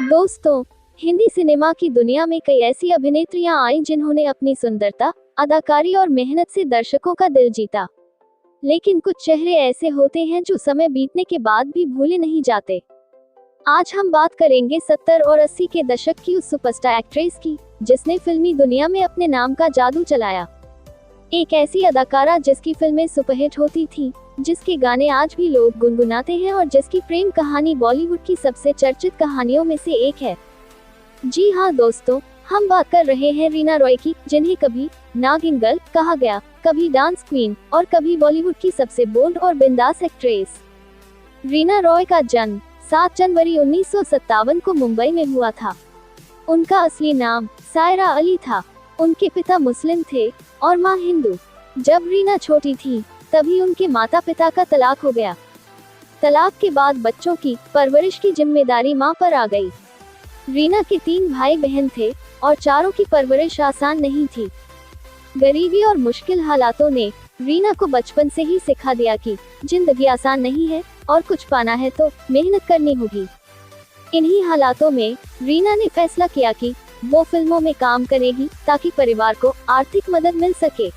दोस्तों, हिंदी सिनेमा की दुनिया में कई ऐसी अभिनेत्रियां आईं जिन्होंने अपनी सुंदरता, अदाकारी और मेहनत से दर्शकों का दिल जीता। लेकिन कुछ चेहरे ऐसे होते हैं जो समय बीतने के बाद भी भूले नहीं जाते। आज हम बात करेंगे 70 और 80 के दशक की उस सुपरस्टार एक्ट्रेस की, जिसने फिल्मी दुनिया में अपने नाम का जादू चलाया। एक ऐसी अदाकारा जिसकी फिल्में सुपरहिट होती थीं, जिसके गाने आज भी लोग गुनगुनाते हैं और जिसकी प्रेम कहानी बॉलीवुड की सबसे चर्चित कहानियों में से एक है। जी हाँ दोस्तों, हम बात कर रहे हैं रीना रॉय की, जिन्हें कभी नागिन गर्ल कहा गया, कभी डांस क्वीन और कभी बॉलीवुड की सबसे बोल्ड और बिंदास एक्ट्रेस। रीना रॉय का जन्म 7 जनवरी 1957 को मुंबई में हुआ था। उनका असली नाम सायरा अली था। उनके पिता मुस्लिम थे और मां हिंदू। जब रीना छोटी थी तभी उनके माता पिता का तलाक हो गया। तलाक के बाद बच्चों की परवरिश की जिम्मेदारी मां पर आ गई। रीना के 3 भाई बहन थे और चारों की परवरिश आसान नहीं थी। गरीबी और मुश्किल हालातों ने रीना को बचपन से ही सिखा दिया कि जिंदगी आसान नहीं है और कुछ पाना है तो मेहनत करनी होगी। इन्हीं हालातों में रीना ने फैसला किया कि वो फिल्मों में काम करेगी ताकि परिवार को आर्थिक मदद मिल सके।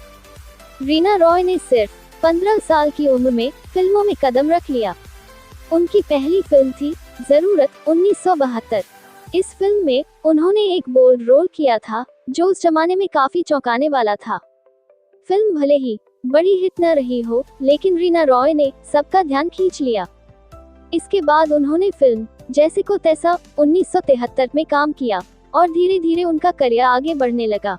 रीना रॉय ने सिर्फ 15 साल की उम्र में फिल्मों में कदम रख लिया। उनकी पहली फिल्म थी जरूरत 1972। इस फिल्म में उन्होंने एक बोल्ड रोल किया था जो उस जमाने में काफी चौंकाने वाला था। फिल्म भले ही बड़ी हिट न रही हो, लेकिन रीना रॉय ने सबका ध्यान खींच लिया। इसके बाद उन्होंने फिल्म जैसे को तैसा 1973 में काम किया और धीरे धीरे उनका करियर आगे बढ़ने लगा।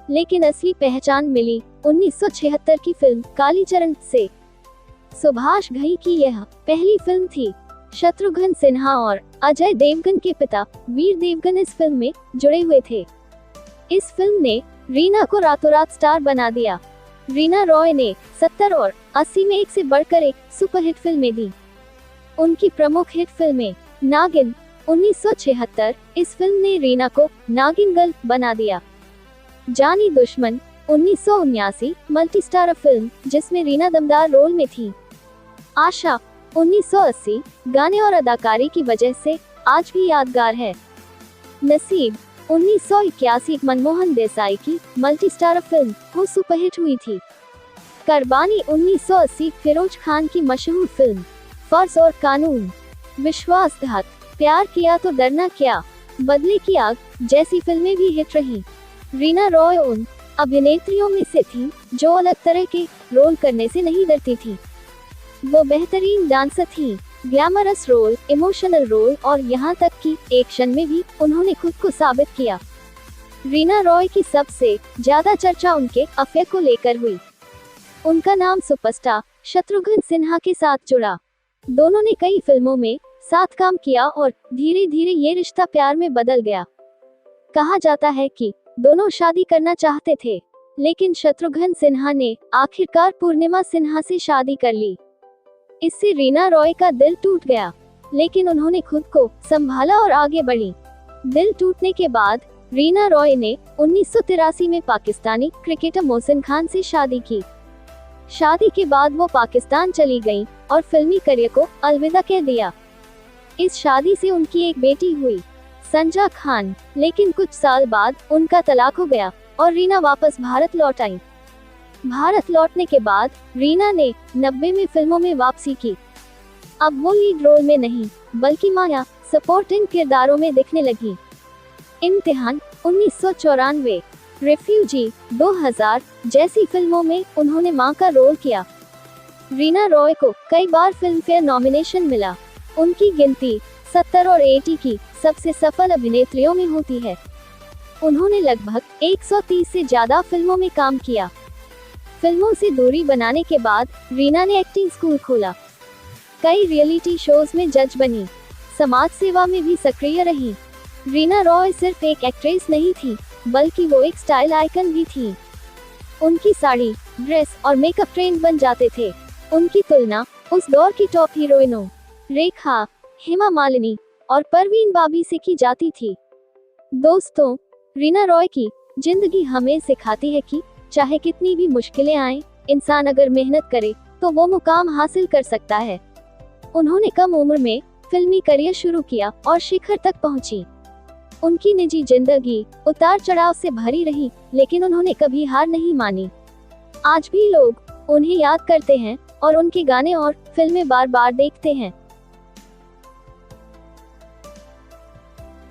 लेकिन असली पहचान मिली 1976 की फिल्म कालीचरण से। सुभाष घई की यह पहली फिल्म थी। शत्रुघ्न सिन्हा और अजय देवगन के पिता वीर देवगन इस फिल्म में जुड़े हुए थे। इस फिल्म ने रीना को रातों रात स्टार बना दिया। रीना रॉय ने 70 और 80 में एक से बढ़कर एक सुपरहिट फिल्में दी। उनकी प्रमुख हिट फिल्में नागिन 1976, इस फिल्म ने रीना को नागिन गर्ल बना दिया। जानी दुश्मन 1979, मल्टी स्टारर फिल्म जिसमें रीना दमदार रोल में थी। आशा 1980, गाने और अदाकारी की वजह से आज भी यादगार है। नसीब 1981, मनमोहन देसाई की मल्टी स्टारर फिल्म वो सुपरहिट हुई थी। कुर्बानी 1980, फिरोज खान की मशहूर फिल्म फर्ज और कानून। विश्वासघात, प्यार किया तो डरना क्या, बदले की आग जैसी फिल्में भी हिट रही। रीना रॉय उन अभिनेत्रियों में से थी जो अलग तरह के रोल करने से नहीं डरती थी। वो बेहतरीन डांसर थी। ग्लैमरस रोल, इमोशनल रोल और यहाँ तक कि एक्शन में भी उन्होंने खुद को साबित किया। रीना रॉय की सबसे ज्यादा चर्चा उनके अफेयर को लेकर हुई। उनका नाम सुपरस्टार शत्रुघ्न सिन्हा के साथ जुड़ा। दोनों ने कई फिल्मों में साथ काम किया और धीरे धीरे ये रिश्ता प्यार में बदल गया। कहा जाता है कि दोनों शादी करना चाहते थे, लेकिन शत्रुघ्न सिन्हा ने आखिरकार पूर्णिमा सिन्हा से शादी कर ली। इससे रीना रॉय का दिल टूट गया, लेकिन उन्होंने खुद को संभाला और आगे बढ़ी। दिल टूटने के बाद रीना रॉय ने 1983 में पाकिस्तानी क्रिकेटर मोहसिन खान से शादी की। शादी के बाद वो पाकिस्तान चली गईं और फिल्मी करियर को अलविदा कह दिया। इस शादी से उनकी एक बेटी हुई, संजा खान, लेकिन कुछ साल बाद उनका तलाक हो गया और रीना वापस भारत लौट आई। भारत लौटने के बाद रीना ने 90 में फिल्मों में वापसी की। अब वो लीड रोल में नहीं, बल्कि माया सपोर्टिंग किरदारों में दिखने लगी। इम्तिहान 1994, रिफ्यूजी 2000 जैसी फिल्मों में उन्होंने मां का रोल किया। रीना रॉय को कई बार फिल्म फेयर नॉमिनेशन मिला। उनकी गिनती 70 और 80 की सबसे सफल अभिनेत्रियों में होती है। उन्होंने लगभग 130 से ज्यादा फिल्मों में काम किया। फिल्मों से दूरी बनाने के बाद रीना ने एक्टिंग स्कूल खोला। कई रियलिटी शोज में जज बनी। समाज सेवा में भी सक्रिय रही। रीना रॉय सिर्फ एक एक्ट्रेस नहीं थी, बल्कि वो एक स्टाइल आइकन भी थी। उनकी साड़ी, ड्रेस और मेकअप ट्रेंड बन जाते थे। उनकी तुलना उस दौर की टॉप हीरोइनों रेखा, हेमा मालिनी और परवीन बाबी से की जाती थी। दोस्तों, रीना रॉय की जिंदगी हमें सिखाती है कि चाहे कितनी भी मुश्किलें आएं, इंसान अगर मेहनत करे तो वो मुकाम हासिल कर सकता है। उन्होंने कम उम्र में फिल्मी करियर शुरू किया और शिखर तक पहुंची। उनकी निजी जिंदगी उतार चढ़ाव से भरी रही, लेकिन उन्होंने कभी हार नहीं मानी। आज भी लोग उन्हें याद करते हैं और उनके गाने और फिल्में बार बार देखते हैं।